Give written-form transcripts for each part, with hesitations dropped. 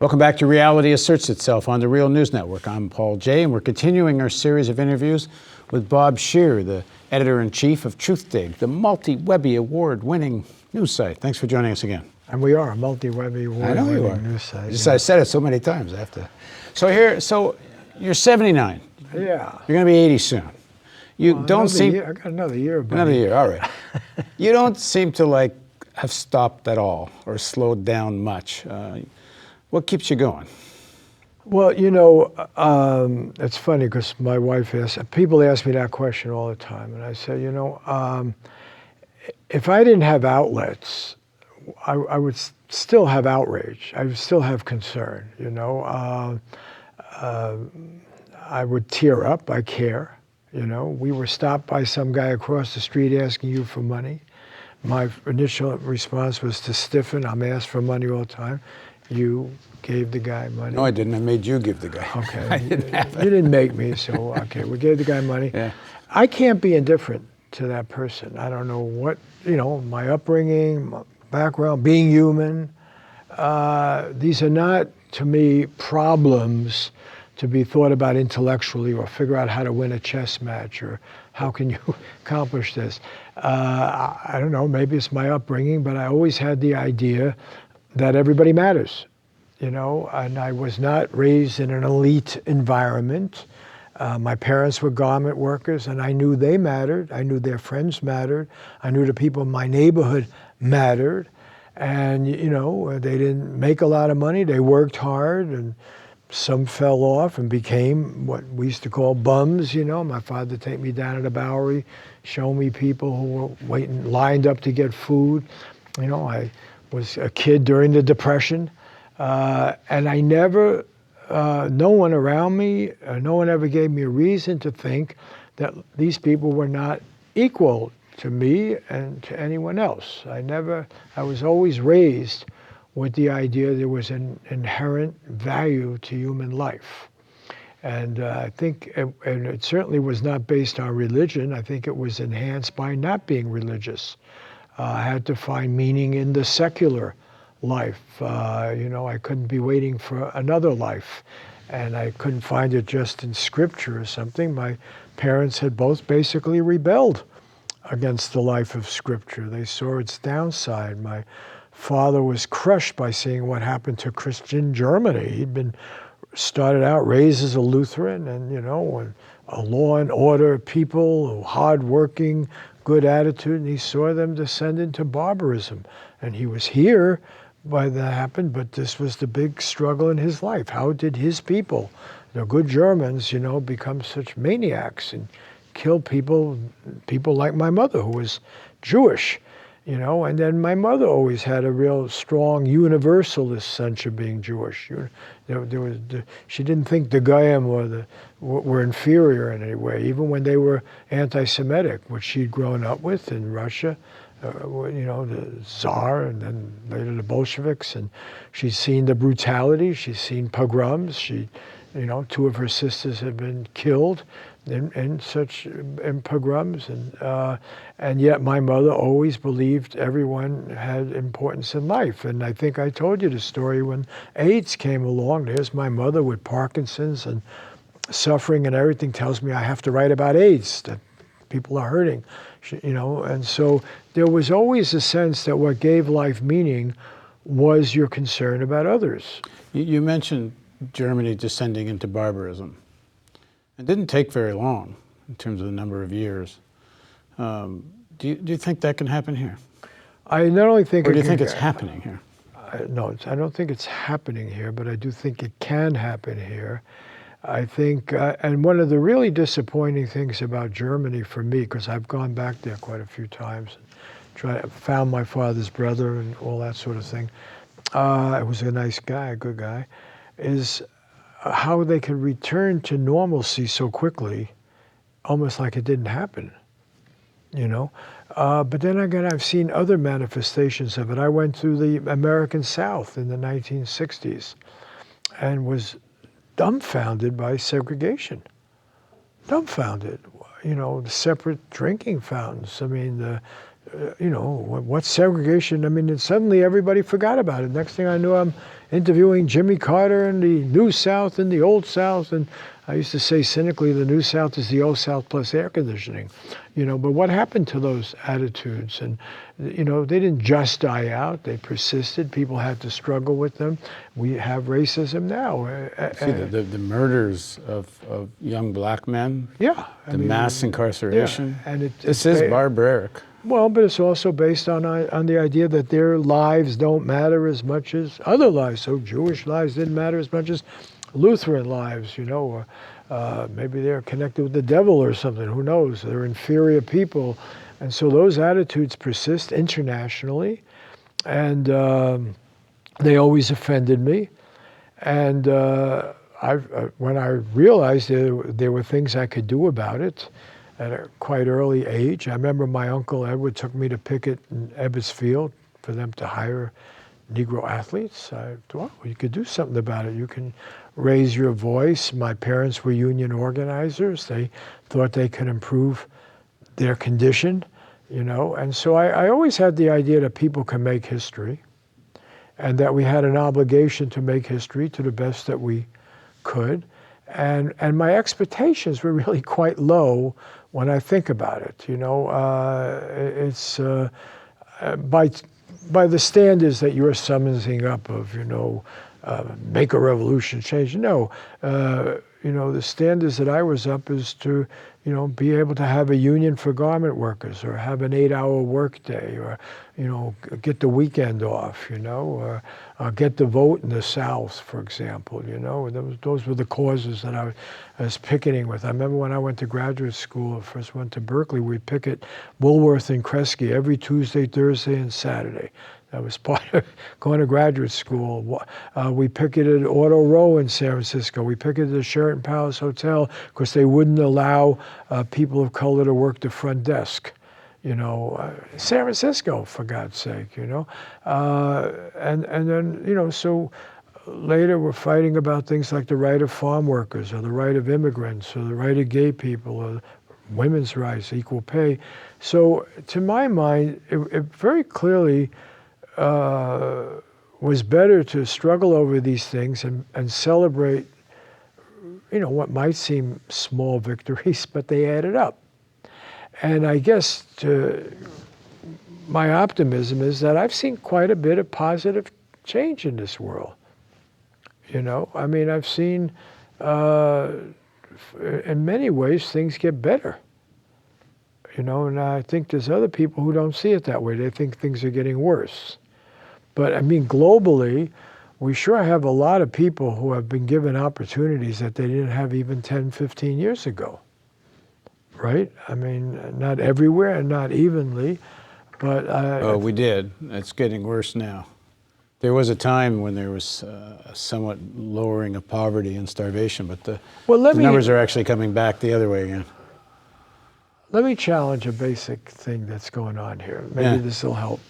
Welcome back to Reality Asserts Itself on the Real News Network. I'm Paul Jay, and we're continuing our series of interviews with Bob Scheer, the editor-in-chief of Truthdig, the multi-Webby award-winning news site. Thanks for joining us again. And we are a multi-Webby award-winning news site. I said it so many times. I have to. So you're 79. Yeah. You're going to be 80 soon. You don't seem. I got another year. Buddy. Another year. All right. You don't seem to have stopped at all or slowed down much. What keeps you going? Well, it's funny because my wife people ask me that question all the time. And I say, if I didn't have outlets, I would still have outrage. I would still have concern, I would tear up. I care. We were stopped by some guy across the street asking you for money. My initial response was to stiffen. I'm asked for money all the time. You gave the guy money. No, I didn't. I made you give the guy. Okay. I didn't have it. You didn't make me, so okay. We gave the guy money. Yeah. I can't be indifferent to that person. I don't know what, my upbringing, my background, being human. These are not, to me, problems to be thought about intellectually or figure out how to win a chess match or how can you accomplish this. I don't know, maybe it's my upbringing, but I always had the idea that everybody matters, and I was not raised in an elite environment. My parents were garment workers, and I knew they mattered. I knew their friends mattered. I knew the people in my neighborhood mattered. And, they didn't make a lot of money. They worked hard, and some fell off and became what we used to call bums. My father would take me down to the Bowery, show me people who were lined up to get food. I was a kid during the Depression, and I never, no one around me, no one ever gave me a reason to think that these people were not equal to me and to anyone else. I was always raised with the idea there was an inherent value to human life. And I think, and it certainly was not based on religion. I think it was enhanced by not being religious. I had to find meaning in the secular life. I couldn't be waiting for another life. And I couldn't find it just in scripture or something. My parents had both basically rebelled against the life of scripture. They saw its downside. My father was crushed by seeing what happened to Christian Germany. He'd started out raised as a Lutheran and, a law and order people, hardworking, good attitude, and he saw them descend into barbarism. And he was here when that happened, but this was the big struggle in his life. How did his people, the good Germans, become such maniacs and kill people like my mother, who was Jewish, and then my mother always had a real strong universalist sense of being Jewish. She didn't think the Goyim were inferior in any way, even when they were anti-Semitic, which she'd grown up with in Russia, the Tsar and then later the Bolsheviks, and she's seen the brutality, she's seen pogroms, two of her sisters had been killed in pogroms, and yet my mother always believed everyone had importance in life. And I think I told you the story when AIDS came along. There's my mother with Parkinson's and suffering and everything, tells me I have to write about AIDS, that people are hurting, and so there was always a sense that what gave life meaning was your concern about others. You mentioned Germany descending into barbarism. It didn't take very long in terms of the number of years. Do you think that can happen here? I not only think or do you think it's happening here? No, I don't think it's happening here, but I do think it can happen here. I think, and one of the really disappointing things about Germany for me, because I've gone back there quite a few times, found my father's brother and all that sort of thing. It was a nice guy, a good guy, is how they could return to normalcy so quickly, almost like it didn't happen, But then again, I've seen other manifestations of it. I went through the American South in the 1960s and was dumbfounded by segregation. Dumbfounded. The separate drinking fountains. I mean, what's segregation? I mean, and suddenly everybody forgot about it. Next thing I knew, I'm interviewing Jimmy Carter in the New South and the Old South. And I used to say cynically, the New South is the Old South plus air conditioning. But what happened to those attitudes? And, they didn't just die out. They persisted. People had to struggle with them. We have racism now. See, the murders of young black men, Yeah. the mass incarceration, Yeah, and this is barbaric. Well, but it's also based on the idea that their lives don't matter as much as other lives. So Jewish lives didn't matter as much as Lutheran lives, or maybe they're connected with the devil or something. Who knows? They're inferior people. And so those attitudes persist internationally. And they always offended me. And when I realized there were things I could do about it, at a quite early age. I remember my uncle Edward took me to picket in Ebbets Field for them to hire Negro athletes. I thought, well, you could do something about it. You can raise your voice. My parents were union organizers. They thought they could improve their condition, And so I always had the idea that people can make history and that we had an obligation to make history to the best that we could. And my expectations were really quite low when I think about it. It's by the standards that you're summoning up of, make a revolution, change. No, the standards that I was up is to, be able to have a union for garment workers, or have an 8-hour workday, or, get the weekend off, or get the vote in the South, for example. Those were the causes that I was picketing with. I remember when I went to graduate school, first went to Berkeley, we'd picket Woolworth and Kresge every Tuesday, Thursday, and Saturday. That was part of going to graduate school. We picketed Auto Row in San Francisco. We picketed the Sheraton Palace Hotel because they wouldn't allow people of color to work the front desk. San Francisco, for God's sake, and then, so later we're fighting about things like the right of farm workers, or the right of immigrants, or the right of gay people, or women's rights, equal pay. So to my mind, it very clearly was better to struggle over these things and celebrate, what might seem small victories, but they added up. And I guess my optimism is that I've seen quite a bit of positive change in this world. I've seen, in many ways, things get better. And I think there's other people who don't see it that way. They think things are getting worse. But globally, we sure have a lot of people who have been given opportunities that they didn't have even 10, 15 years ago. Right? Not everywhere and not evenly, but... we did. It's getting worse now. There was a time when there was a somewhat lowering of poverty and starvation, but the numbers are actually coming back the other way again. Let me challenge a basic thing that's going on here. Maybe this will help.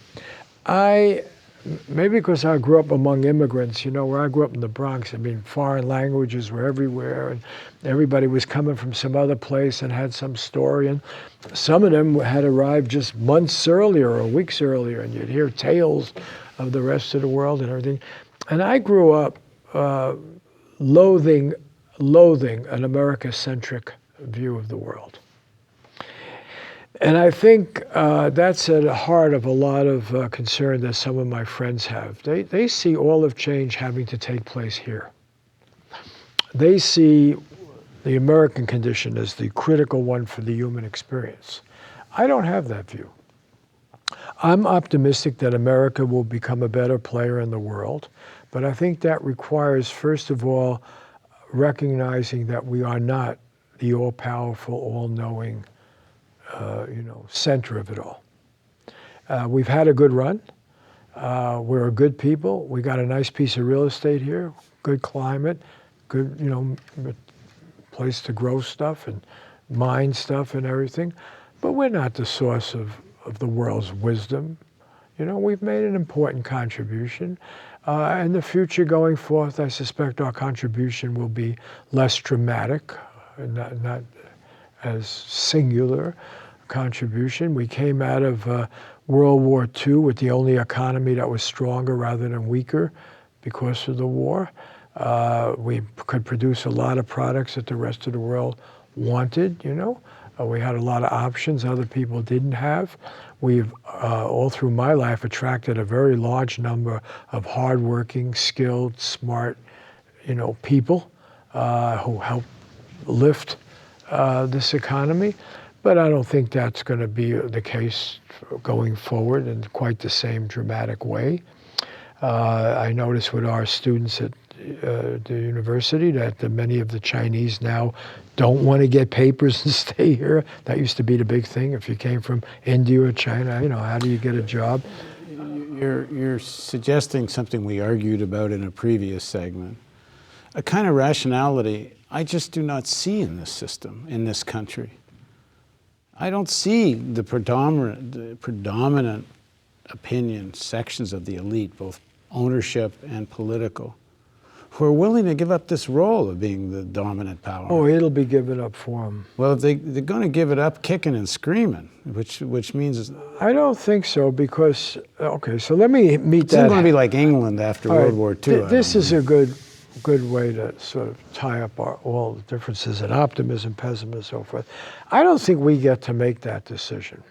Maybe because I grew up among immigrants, where I grew up in the Bronx, foreign languages were everywhere, and everybody was coming from some other place and had some story, and some of them had arrived just months earlier or weeks earlier, and you'd hear tales of the rest of the world and everything. And I grew up loathing an America-centric view of the world. And I think that's at the heart of a lot of concern that some of my friends have. They see all of change having to take place here. They see the American condition as the critical one for the human experience. I don't have that view. I'm optimistic that America will become a better player in the world, but I think that requires, first of all, recognizing that we are not the all-powerful, all-knowing center of it all. We've had a good run. We're a good people. We got a nice piece of real estate here, good climate, good, place to grow stuff and mine stuff and everything. But we're not the source of the world's wisdom. We've made an important contribution. In the future going forth, I suspect our contribution will be less dramatic, not as singular, contribution. We came out of World War II with the only economy that was stronger rather than weaker because of the war. We could produce a lot of products that the rest of the world wanted, you know. We had a lot of options other people didn't have. We've, all through my life, attracted a very large number of hardworking, skilled, smart, you know, people who help lift this economy. But I don't think that's going to be the case going forward in quite the same dramatic way. I notice with our students at the university that many of the Chinese now don't want to get papers and stay here. That used to be the big thing. If you came from India or China, you know, how do you get a job? You're suggesting something we argued about in a previous segment. A kind of rationality I just do not see in this system, in this country. I don't see the predominant opinion sections of the elite, both ownership and political, who are willing to give up this role of being the dominant power. Oh, it'll be given up for them. Well, they're going to give it up kicking and screaming, which means... I don't think so because, okay, so let me meet it's that. It's going to be like England after World War II. This is a good way to sort of tie up all the differences in optimism, pessimism, and so forth. I don't think we get to make that decision.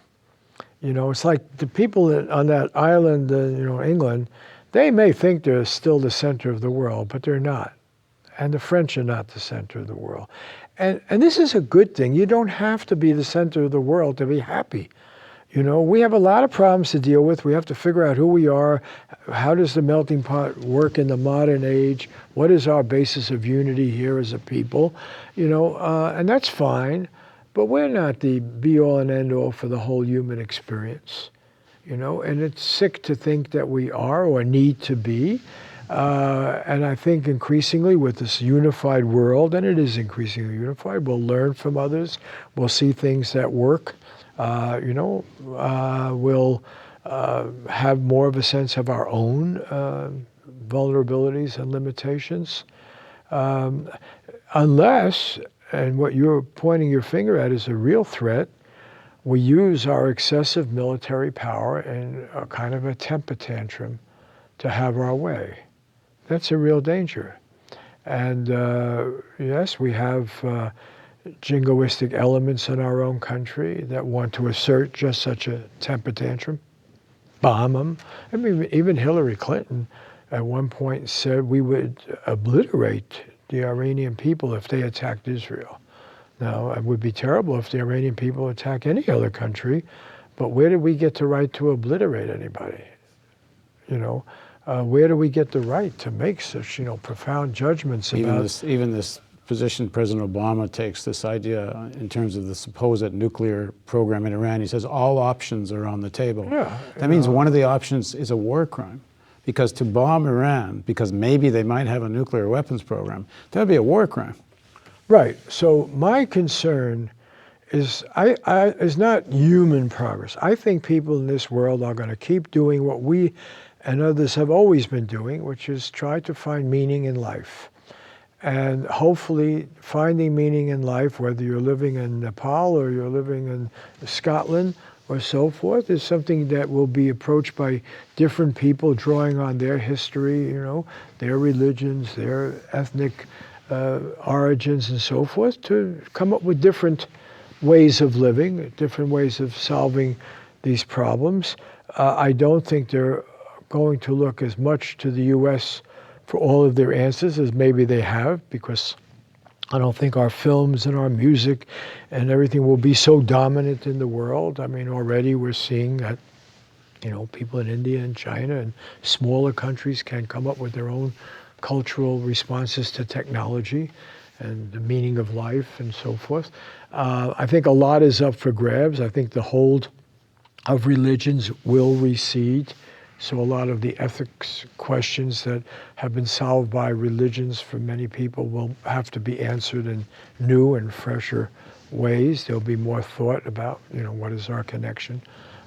You know, it's like the people on that island, you know, England, they may think they're still the center of the world, but they're not. And the French are not the center of the world. And this is a good thing. You don't have to be the center of the world to be happy. You know, we have a lot of problems to deal with. We have to figure out who we are. How does the melting pot work in the modern age? What is our basis of unity here as a people? You know, and that's fine, but we're not the be-all and end-all for the whole human experience. You know, and it's sick to think that we are or need to be. And I think increasingly with this unified world, and it is increasingly unified, we'll learn from others. We'll see things that work. You know, we'll have more of a sense of our own vulnerabilities and limitations. Unless, and what you're pointing your finger at is a real threat, we use our excessive military power in a kind of a temper tantrum to have our way. That's a real danger. And yes, we have jingoistic elements in our own country that want to assert just such a temper tantrum, bomb them. I mean, even Hillary Clinton at one point said we would obliterate the Iranian people if they attacked Israel. Now, it would be terrible if the Iranian people attack any other country, but where did we get the right to obliterate anybody? You know, where do we get the right to make such, you know, profound judgments about... Even this position President Obama takes, this idea in terms of the supposed nuclear program in Iran, he says all options are on the table. Yeah, that means one of the options is a war crime. Because to bomb Iran, because maybe they might have a nuclear weapons program, that would be a war crime. Right. So my concern is not human progress. I think people in this world are going to keep doing what we and others have always been doing, which is try to find meaning in life. And hopefully finding meaning in life, whether you're living in Nepal or you're living in Scotland or so forth, is something that will be approached by different people drawing on their history, you know, their religions, their ethnic origins and so forth, to come up with different ways of living, different ways of solving these problems. I don't think they're going to look as much to the U.S. for all of their answers as maybe they have, because I don't think our films and our music and everything will be so dominant in the world. I mean, already we're seeing that, you know, people in India and China and smaller countries can come up with their own cultural responses to technology and the meaning of life and so forth. I think a lot is up for grabs. I think the hold of religions will recede. So a lot of the ethics questions that have been solved by religions for many people will have to be answered in new and fresher ways. There'll be more thought about, you know, what is our connection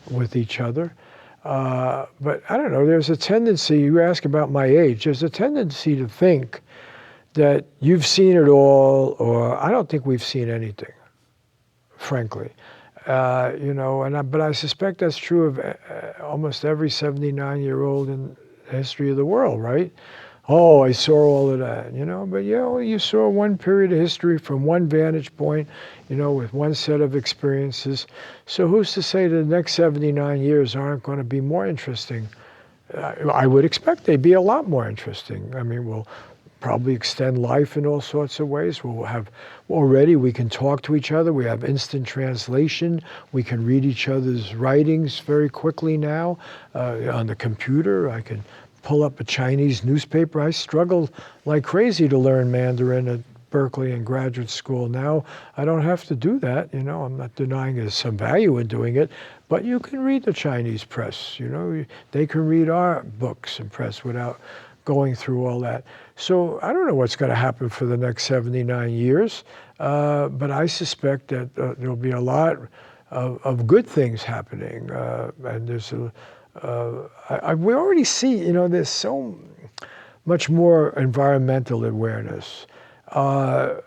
with each other. But I don't know, there's a tendency, you ask about my age, there's a tendency to think that you've seen it all, or I don't think we've seen anything, frankly. But I suspect that's true of almost every 79-year-old in the history of the world, right? Oh, I saw all of that, but you saw one period of history from one vantage point, with one set of experiences. So who's to say the next 79 years aren't going to be more interesting? I would expect they'd be a lot more interesting. I mean, we'll probably extend life in all sorts of ways. We can talk to each other. We have instant translation. We can read each other's writings very quickly now. On the computer, I can pull up a Chinese newspaper. I struggled like crazy to learn Mandarin at Berkeley in graduate school. Now I don't have to do that. I'm not denying there's some value in doing it, but you can read the Chinese press. They can read our books and press without going through all that. So I don't know what's going to happen for the next 79 years, but I suspect that there'll be a lot of good things happening, and there's we already see, there's so much more environmental awareness. Something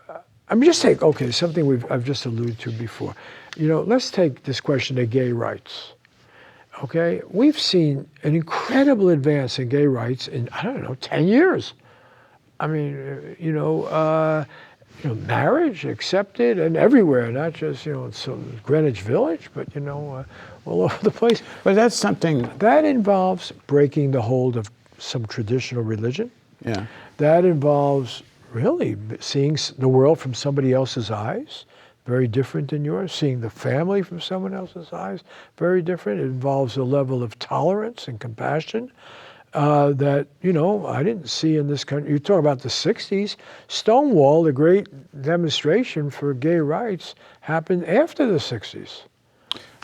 I've just alluded to before. Let's take this question of gay rights. Okay, we've seen an incredible advance in gay rights in 10 years. I mean, marriage accepted and everywhere, not just Greenwich Village, but all over the place. But that's something that involves breaking the hold of some traditional religion. Yeah. That involves really seeing the world from somebody else's eyes, very different than yours. Seeing the family from someone else's eyes, very different. It involves a level of tolerance and compassion that, I didn't see in this country. You talk about the 60s. Stonewall, the great demonstration for gay rights, happened after the 60s.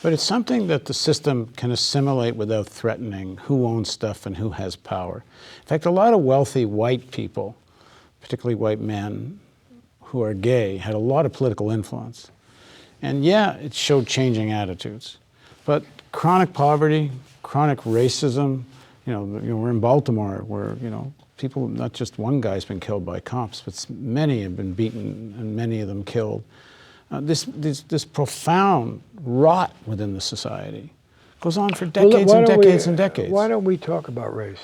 But it's something that the system can assimilate without threatening who owns stuff and who has power. In fact, a lot of wealthy white people, particularly white men who are gay, had a lot of political influence. And yeah, it showed changing attitudes. But chronic poverty, chronic racism, we're in Baltimore where, people, not just one guy's been killed by cops, but many have been beaten and many of them killed. This profound rot within the society goes on for decades and decades and decades. Why don't we talk about race?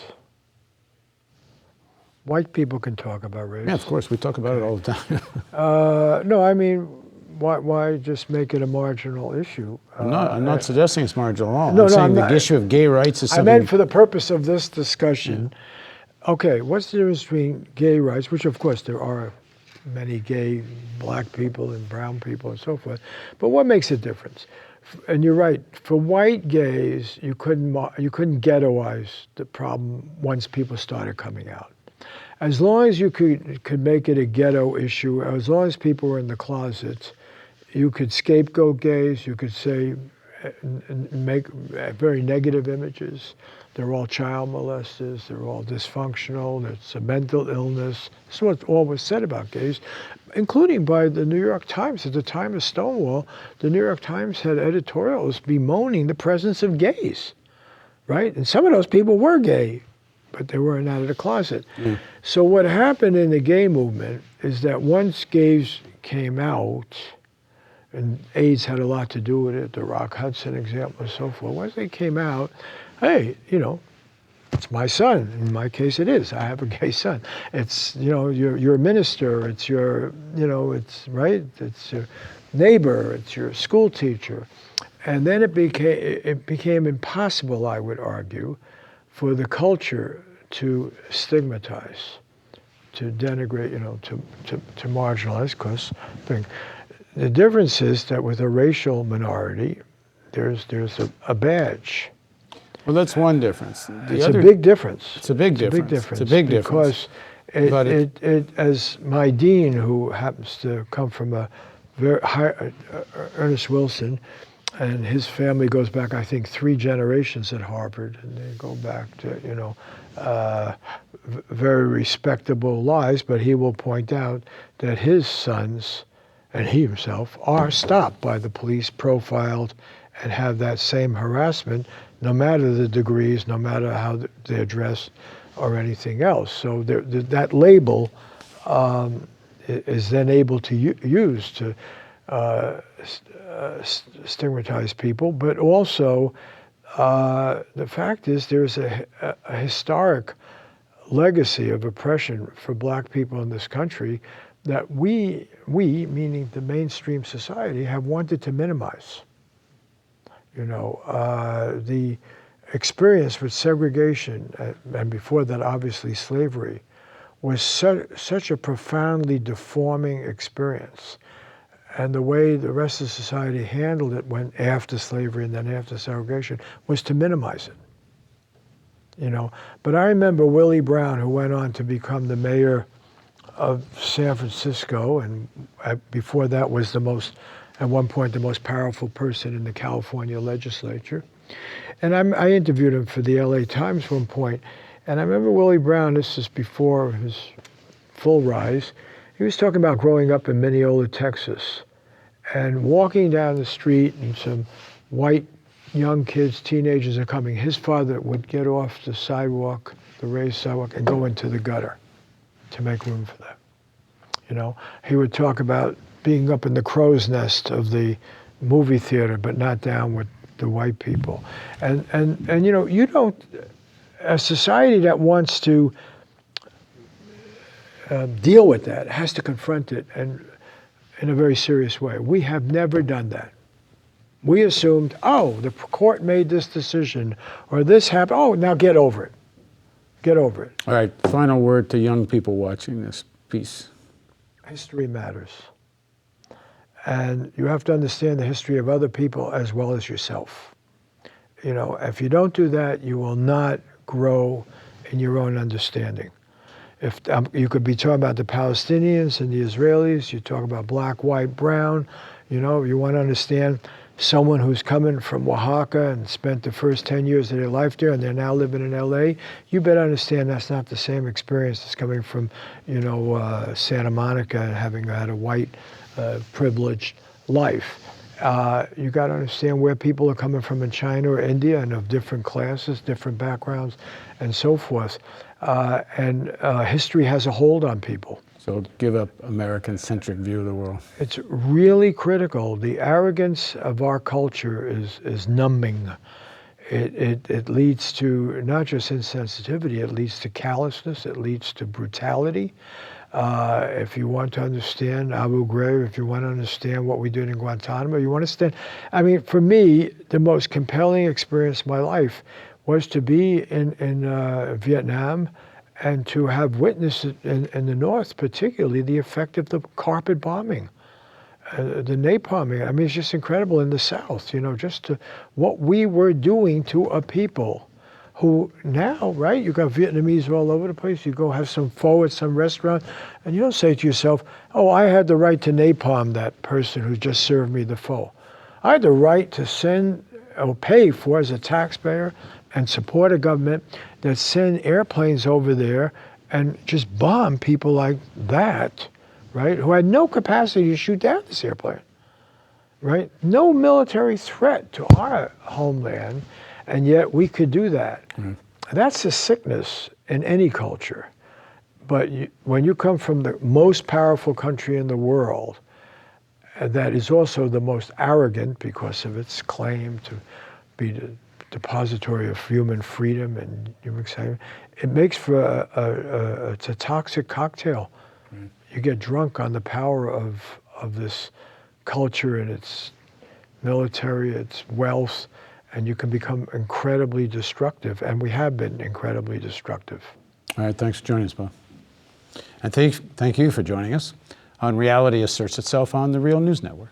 White people can talk about race. Yeah, of course, we talk about it all the time. No, I mean, why just make it a marginal issue? I'm not suggesting it's marginal at all. No, I'm saying I'm the not. issue of gay rights is something... I meant for the purpose of this discussion, okay, what's the difference between gay rights, which of course there are many gay black people and brown people and so forth, but what makes a difference? And you're right, for white gays, you couldn't ghettoize the problem once people started coming out. As long as you could make it a ghetto issue, as long as people were in the closets, you could scapegoat gays, you could say, and make very negative images. They're all child molesters, they're all dysfunctional, it's a mental illness. This is what all was said about gays, including by the New York Times. At the time of Stonewall, the New York Times had editorials bemoaning the presence of gays, right? And some of those people were gay, but they weren't out of the closet. Mm. So what happened in the gay movement is that once gays came out, and AIDS had a lot to do with it, the Rock Hudson example and so forth, once they came out, hey, it's my son. In my case, it is. I have a gay son. It's, you're a minister. It's your, it's, right? It's your neighbor. It's your school teacher. And then it became impossible, I would argue, for the culture to stigmatize, to denigrate, to marginalize, because the difference is that with a racial minority, there's a badge. Well, that's one difference. It's a big difference. It's a big difference. It's a big difference. Because as my dean, who happens to come from a very high, Ernest Wilson, and his family goes back, I think, 3 generations at Harvard, and they go back to, very respectable lives, but he will point out that his sons, and he himself, are stopped by the police, profiled, and have that same harassment, no matter the degrees, no matter how they're dressed or anything else. So that label is then able to use to stigmatize people, but also the fact is there's a historic legacy of oppression for black people in this country that we, meaning the mainstream society, have wanted to minimize. You know, the experience with segregation, and before that obviously slavery, was such a profoundly deforming experience. And the way the rest of society handled it when after slavery and then after segregation was to minimize it. You know, but I remember Willie Brown, who went on to become the mayor of San Francisco, and before that was at one point, the most powerful person in the California legislature. And I interviewed him for the LA Times one point, and I remember Willie Brown, this is before his full rise, he was talking about growing up in Mineola, Texas, and walking down the street and some white young kids, teenagers are coming. His father would get off the sidewalk, the raised sidewalk, and go into the gutter to make room for them. You know, he would talk about being up in the crow's nest of the movie theater, but not down with the white people. And you know, you don't, a society that wants to deal with that has to confront it and in a very serious way. We have never done that. We assumed, oh, the court made this decision or this happened. Oh, now get over it. Get over it. All right, final word to young people watching this piece. History matters. And you have to understand the history of other people as well as yourself. You know, if you don't do that, you will not grow in your own understanding. If you could be talking about the Palestinians and the Israelis, you talk about black, white, brown, you know, you want to understand someone who's coming from Oaxaca and spent the first 10 years of their life there and they're now living in LA, you better understand that's not the same experience that's coming from, you know, Santa Monica and having had a white, privileged life. You got to understand where people are coming from in China or India and of different classes, different backgrounds, and so forth. And history has a hold on people. So give up American-centric view of the world. It's really critical. The arrogance of our culture is numbing. It leads to not just insensitivity, it leads to callousness, it leads to brutality. If you want to understand Abu Ghraib, if you want to understand what we did in Guantanamo, you want to understand, I mean, for me, the most compelling experience of my life was to be in Vietnam and to have witnessed in the North, particularly the effect of the carpet bombing, the napalming. I mean, it's just incredible in the South, you know, just what we were doing to a people who now, right, you got Vietnamese all over the place. You go have some pho at some restaurant, and you don't say to yourself, oh, I had the right to napalm that person who just served me the pho. I had the right to send or pay for, as a taxpayer, and support a government that send airplanes over there and just bomb people like that, right, who had no capacity to shoot down this airplane, right? No military threat to our homeland, and yet we could do that. Mm-hmm. That's a sickness in any culture. But when you come from the most powerful country in the world, that is also the most arrogant because of its claim to be the depository of human freedom and human excitement, it makes for it's a toxic cocktail. Mm. You get drunk on the power of this culture and its military, its wealth, and you can become incredibly destructive, and we have been incredibly destructive. All right, thanks for joining us, Bob. And thank you for joining us on Reality Asserts Itself on the Real News Network.